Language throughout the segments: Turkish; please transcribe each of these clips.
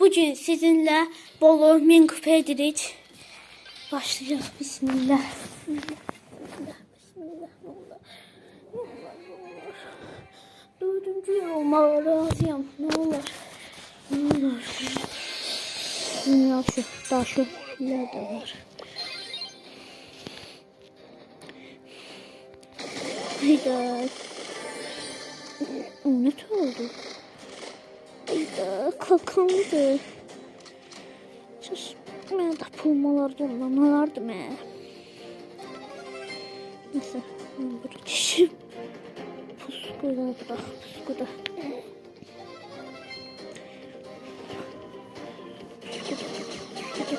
Bugün sizinle bolu min kupa edirik. Başlayalım. Bismillah. Bismillah. Dördüncü yer olmağa razıyam. Ne olur. Dünya şu. Daha şu. İleride var. Hayda. Ne oldu? Hayda. Kalkandı. Sus. Ben de pulmalarda olmamalardı mı? Neyse. Ben burada çişim. Puskuda bırak. Puskuda.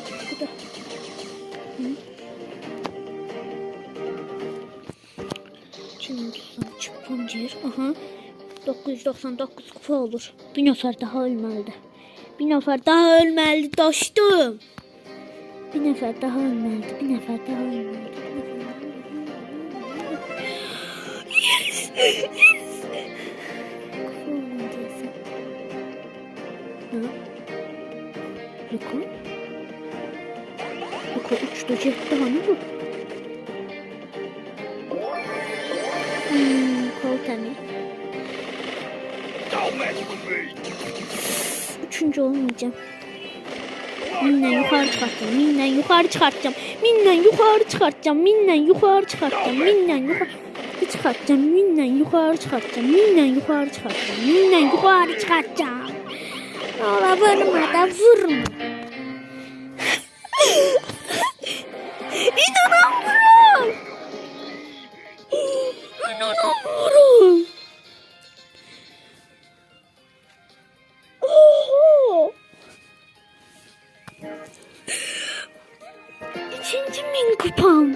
Puskuda. Şimdi çıkıncır. Aha. 999 kupa olur. Bir nefer daha ölmeli. Bir nefer daha ölmeli dostum. Bir nefer daha ölmeli. Bir nefer daha ölmeli. Yes! Yes! Kupa olmadıysa. Ne? Riko? Riko uçtu cepte hani bu? Koltani. Üçüncü olmayacağım. Minden yukarı çıkartacağım. Minden yukarı çıkartacağım. Minden yukarı çıkartacağım. Minden yukarı çıkartacağım. Minden yukarı çıkartacağım. Minden yukarı çıkartacağım. Minden yukarı çıkartacağım. Minden yukarı çıkartacağım. Ola vurma da vurma. İnanamıyorum. İnanamıyorum. İkinci min kupam.